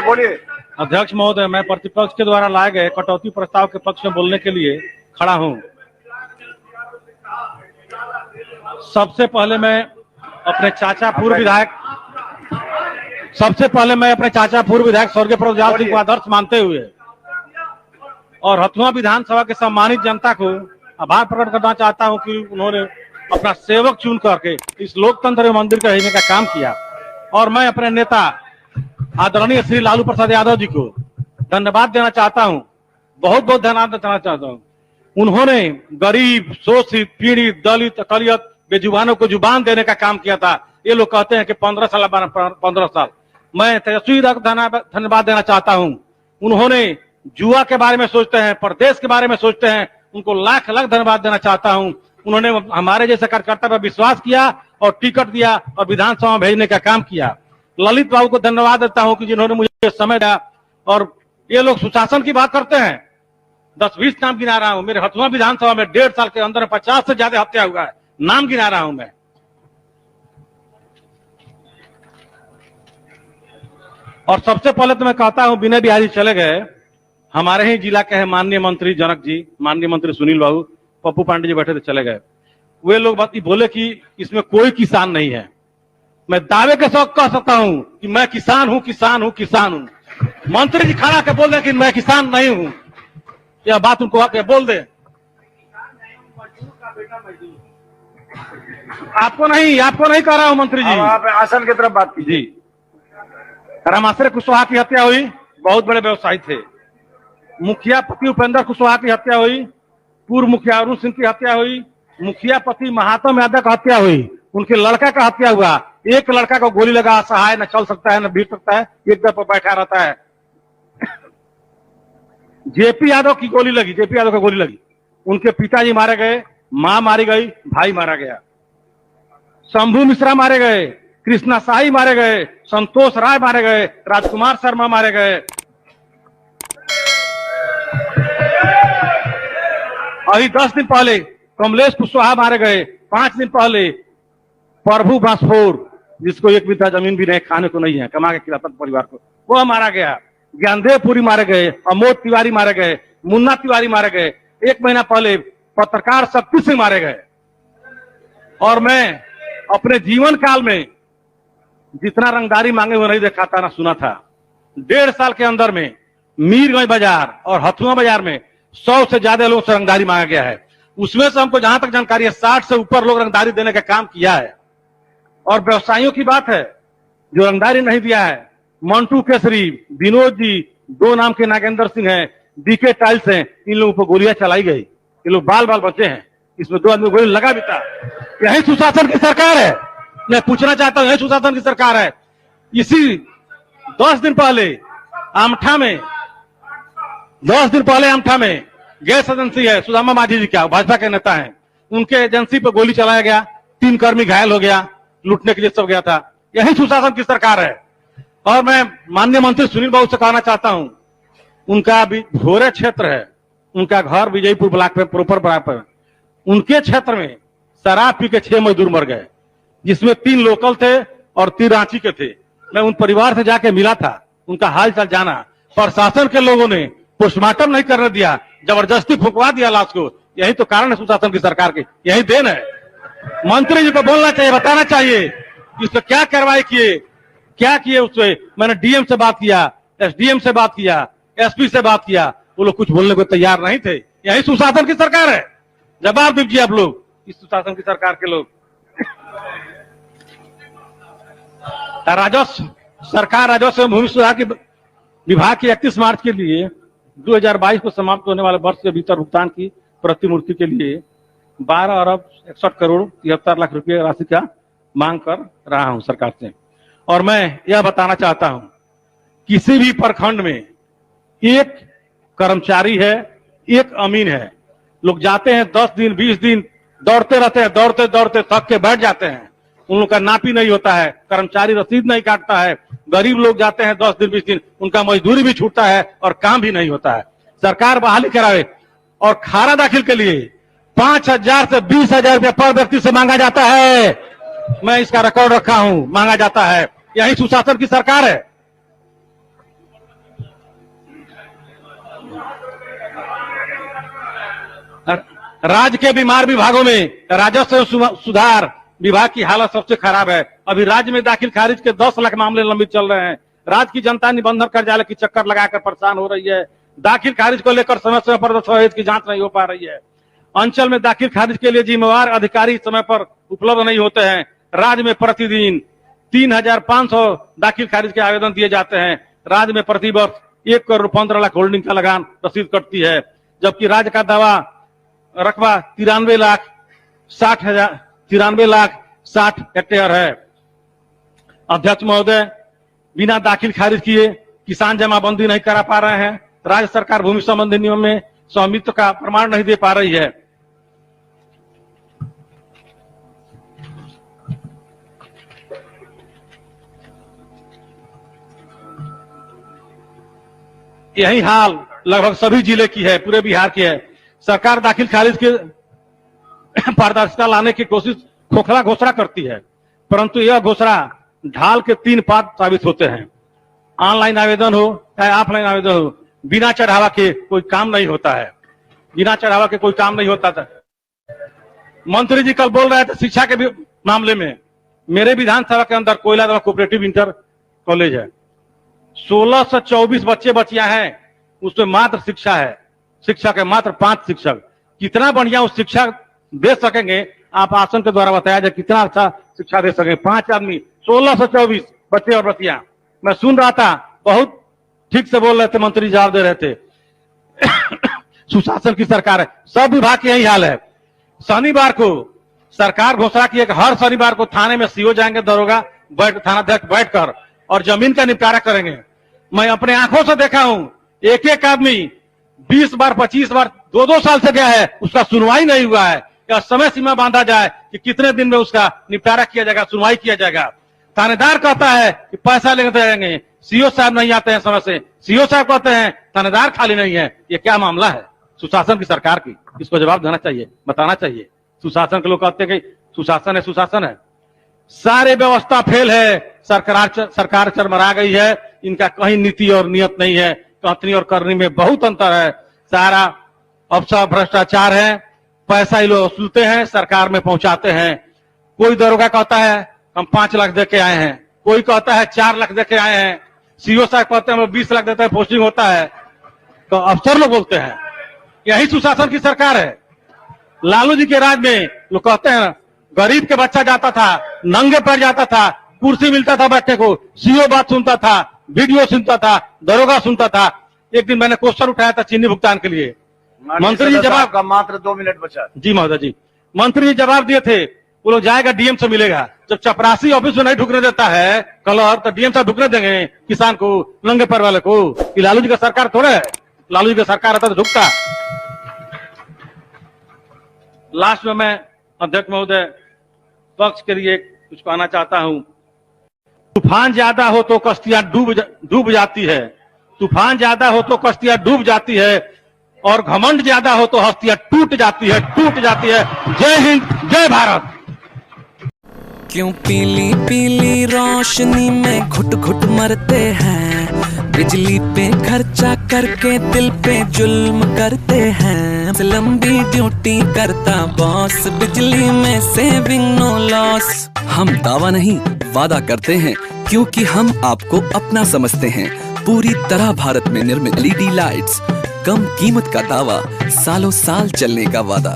बोलिए। अध्यक्ष महोदय, मैं प्रतिपक्ष के द्वारा लाए गए कटौती प्रस्ताव के पक्ष में बोलने के लिए खड़ा हूं। सबसे पहले मैं अपने चाचा पूर्व विधायक स्वर्गीय प्रभुदयाल सिंह को आदर्श मानते हुए और हथुआ विधानसभा के सम्मानित जनता को आभार प्रकट करना चाहता हूं कि उन्होंने अपना सेवक चुन करके इस लोकतंत्र मंदिर का हिलने का काम किया। और मैं अपने नेता आदरणीय श्री लालू प्रसाद यादव जी को धन्यवाद देना चाहता हूं, बहुत बहुत धन्यवाद देना चाहता हूं। उन्होंने गरीब, शोषित, पीड़ित, दलित, अकलियत, बेजुबानों को जुबान देने का काम किया था। ये लोग कहते हैं कि 15 साल। मैं तेजस्वी को धन्यवाद देना चाहता हूं। उन्होंने जुआ के बारे में सोचते हैं, प्रदेश के बारे में सोचते हैं, उनको लाख लाख धन्यवाद देना चाहता हूं। उन्होंने हमारे जैसे कार्यकर्ता पर विश्वास किया और टिकट दिया और विधानसभा में भेजने का काम किया। ललित बाबू को धन्यवाद देता हूं कि जिन्होंने मुझे समय दिया। और ये लोग सुशासन की बात करते हैं, 10-20 नाम गिना रहा हूं। मेरे हथुआ विधानसभा में 1.5 साल के अंदर 50 से ज्यादा हत्या हुआ है, नाम गिना रहा हूं मैं। और सबसे पहले तो मैं कहता हूं, विनय बिहारी चले गए, हमारे ही जिला के हैं माननीय मंत्री जनक जी, माननीय मंत्री सुनील बाबू, पप्पू पांडे जी बैठे थे, चले गए। वे लोग बात बोले कि इसमें कोई किसान नहीं है। मैं दावे के साथ कह सकता हूं कि मैं किसान हूं। मंत्री जी खड़ा के बोल रहे कि मैं किसान नहीं हूं, यह बात उनको आके बोल दे। आपको नहीं कह रहा हूं मंत्री जी, आप आसन की तरफ बात कीजिए। जी। रामाश्रय कुशवाहा की हत्या हुई, बहुत बड़े व्यवसायी थे। मुखिया पति उपेंद्र कुशवाहा की हत्या हुई, पूर्व मुखिया अरुण सिंह की हत्या हुई, मुखिया पति महात्मा यादव का हत्या हुई, उनके लड़का का हत्या हुआ। एक लड़का को गोली लगा, असहाय, न चल सकता है न भीड़ सकता है, एक जगह पर बैठा रहता है। जेपी यादव की गोली लगी, उनके पिताजी मारे गए, मां मारी गई, भाई मारा गया। शंभू मिश्रा मारे गए, कृष्णा शाही मारे गए, संतोष राय मारे गए, राजकुमार शर्मा मारे गए। अभी 10 दिन पहले कमलेश कुशवाहा मारे गए। 5 दिन पहले प्रभु बांसफोर, जिसको एक बित्ता जमीन भी नहीं, खाने को नहीं है, कमा के खिलाता परिवार को, वह मारा गया। ज्ञानदेव पुरी मारे गए, अमोद तिवारी मारे गए, मुन्ना तिवारी मारे गए। 1 महीना पहले पत्रकार शक्ति सिंह मारे गए। और मैं अपने जीवन काल में जितना रंगदारी मांगे हुए नहीं देखा था, ना सुना था। 1.5 साल के अंदर में मीरगंज बाजार और हथुआ बाजार में 100 से ज्यादा लोगों से रंगदारी मांगा गया है। उसमें से हमको जहां तक जानकारी है 60 से ऊपर लोग रंगदारी देने का काम किया है। और व्यवसायियों की बात है जो रंगदारी नहीं दिया है, मंटू केसरी, विनोद जी, 2 नाम के नागेंद्र सिंह हैं, डीके टाइल्स हैं, इन लोगों पर गोलियां चलाई गई। ये लोग बाल बचे हैं, इसमें 2 आदमी गोली लगा भी था। यही सुशासन की सरकार है। मैं पूछना चाहता हूं, यही सुशासन की सरकार है। इसी 10 दिन पहले आमठा में गैस एजेंसी है, सुदामा माझी जी, क्या भाजपा के नेता हैं, उनके एजेंसी पर गोली चलाया गया, 3 कर्मी घायल हो गया, लूटने के लिए सब गया था। यही सुशासन की सरकार है। और मैं माननीय मंत्री सुनील बाबू से कहना चाहता हूं, उनका भी भोरे क्षेत्र है, उनका घर विजयपुर ब्लॉक में प्रोपर ब्लॉक पर, उनके क्षेत्र में शराब पी के 6 मजदूर मर गए, जिसमें 3 लोकल थे और 3 रांची के थे। मैं उन परिवार से जाके मिला था, उनका हाल चाल जाना। प्रशासन के लोगों ने पोस्टमार्टम नहीं करने दिया, जबरदस्ती फुकवा दिया लाश को। यही तो कारण है सुशासन की सरकार की, यही देन है। मंत्री जी को बोलना चाहिए, बताना चाहिए इस पर क्या कार्रवाई क्या किए उससे। मैंने डीएम से बात किया, एसडीएम से बात किया, एसपी से बात किया, वो लोग कुछ बोलने को तैयार नहीं थे। यही सुशासन की सरकार है। जवाब दीजिए आप लोग, इस सुशासन की सरकार के लोग। राजस्व एवं भूमि सुधार विभाग की 31 मार्च के लिए 2022 को समाप्त होने वाले वर्ष के भीतर भुगतान की प्रतिमूर्ति के लिए 12 अरब 61 करोड़ 73 लाख रुपए राशि का मांग कर रहा हूं सरकार से। और मैं यह बताना चाहता हूं, किसी भी प्रखंड में एक कर्मचारी है, एक अमीन है। लोग जाते हैं 10 दिन 20 दिन दौड़ते रहते हैं, दौड़ते थक के बैठ जाते हैं। उन लोग का नापी नहीं होता है, कर्मचारी रसीद नहीं काटता है। गरीब लोग जाते हैं 10 दिन 20 दिन, उनका मजदूरी भी छूटता है और काम भी नहीं होता है। सरकार बहाली करावे। और खारा दाखिल के लिए 5,000 से 20,000 रुपये पर व्यक्ति से मांगा जाता है। मैं इसका रिकॉर्ड रखा हूं, मांगा जाता है। यही सुशासन की सरकार है। राज्य के बीमार विभागों में राजस्व सुधार विभाग की हालत सबसे खराब है। अभी राज्य में दाखिल खारिज के 10 लाख मामले लंबित चल रहे हैं। राज्य की जनता निबंधन कार्यालय की चक्कर लगाकर परेशान हो रही है। दाखिल खारिज को लेकर समय समय पर दस्तावेज की जांच नहीं हो पा रही है। अंचल में दाखिल खारिज के लिए जिम्मेवार अधिकारी समय पर उपलब्ध नहीं होते हैं। राज्य में प्रतिदिन 3,500 दाखिल खारिज के आवेदन दिए जाते हैं। राज्य में प्रतिवर्ष 1,15,00,000 होल्डिंग का लगान रसीद कटती है, जबकि राज्य का दावा रकबा 93,60 हेक्टेयर है। अध्यक्ष महोदय, बिना दाखिल खारिज किए किसान जमाबंदी नहीं करा पा रहे हैं। राज्य सरकार भूमि संबंधी नियम में स्वामित्व का प्रमाण नहीं दे पा रही है। यही हाल लगभग सभी जिले की है, पूरे बिहार की है। सरकार दाखिल खारिज के पारदर्शिता लाने की कोशिश खोखला घोषणा करती है, परंतु यह घोषणा ढाल के 3 पात साबित होते हैं। ऑनलाइन आवेदन हो चाहे ऑफलाइन आवेदन हो, बिना चढ़ावा के कोई काम नहीं होता है। बिना चढ़ावा के कोई काम नहीं होता था। मंत्री जी कल बोल रहे थे शिक्षा के मामले में, मेरे विधानसभा के अंदर कोयला कोऑपरेटिव इंटर कॉलेज है। 1624 बच्चे बच्चियां हैं, उसमें मात्र शिक्षा है, शिक्षक है मात्र 5 शिक्षक। कितना बढ़िया उस शिक्षा दे सकेंगे, आप आसन के द्वारा बताया जाए कितना अच्छा शिक्षा दे सकेंगे। 5 आदमी, 1624 बच्चे और बच्चियां। मैं सुन रहा था, बहुत ठीक से बोल रहे थे, मंत्री जवाब दे रहे थे। सुशासन की सरकार है, सब विभाग की यही हाल है। शनिवार को सरकार घोषणा की है कि हर शनिवार को थाने में सीओ जाएंगे, दरोगा थानाध्यक्ष बैठकर और जमीन का निपटारा करेंगे। मैं अपने आंखों से देखा हूं, एक एक आदमी 20 बार 25 बार 2-2 साल से गया है, उसका सुनवाई नहीं हुआ है। या समय सीमा बांधा जाए कि कितने दिन में उसका निपटारा किया जाएगा, सुनवाई किया जाएगा। थानेदार कहता है कि पैसा लेते रहेंगे, सीओ साहब नहीं आते हैं समय से, सीओ साहब कहते हैं थानेदार खाली नहीं है। ये क्या मामला है सुशासन की सरकार की? इसको जवाब देना चाहिए, बताना चाहिए। सुशासन के लोग कहते हैं कि सुशासन है, सुशासन है। सारे व्यवस्था फेल है, सरकार चरमरा गई है। इनका कहीं नीति और नियत नहीं है, कहनी और करनी में बहुत अंतर है। सारा अफसर भ्रष्टाचार है, पैसा ही लोग वसूलते हैं, सरकार में पहुंचाते हैं। कोई दरोगा कहता है हम 5 लाख दे के आए हैं, कोई कहता है 4 लाख दे के आए हैं, सीओ साहब कहते हैं हम 20 लाख देते हैं, पोस्टिंग होता है। तो अफसर लोग बोलते हैं यही सुशासन की सरकार है। लालू जी के राज में लोग कहते हैं गरीब के बच्चा जाता था, नंगे पैर जाता था, कुर्सी मिलता था बैठने को, सीओ बात सुनता था, वीडियो सुनता था, दरोगा सुनता था। एक दिन मैंने क्वेश्चन उठाया था चीनी भुगतान के लिए, मंत्री जी जवाब का मात्र 2 मिनट बचा। जी महोदय जी, मंत्री जी जवाब दिए थे, वो लोग जाएगा डीएम से मिलेगा। जब चपरासी ऑफिस में नहीं ढुकने देता है कलर, तो डीएम साहब ढुकने देंगे किसान को, नंगे पैर वाले को? कि लालू जी का सरकार थोड़े है, लालू जी का सरकार रहता तो ढुकता। लास्ट में मैं अध्यक्ष महोदय पक्ष के लिए कुछ कहना चाहता हूं। तूफान ज्यादा हो तो कश्तियां डूब जाती है, तूफान ज्यादा हो तो कश्तियां डूब जाती है, और घमंड ज्यादा हो तो हस्तियां टूट जाती है, टूट जाती है। जय हिंद, जय भारत। क्यों पीली पीली रोशनी में घुट घुट मरते हैं, बिजली पे खर्चा करके दिल पे जुल्म करते हैं। लंबी ड्यूटी करता बॉस, बिजली में सेविंग नो लॉस। हम दावा नहीं वादा करते हैं, क्योंकि हम आपको अपना समझते हैं। पूरी तरह भारत में निर्मित LED लाइट्स, कम कीमत का दावा, सालों साल चलने का वादा।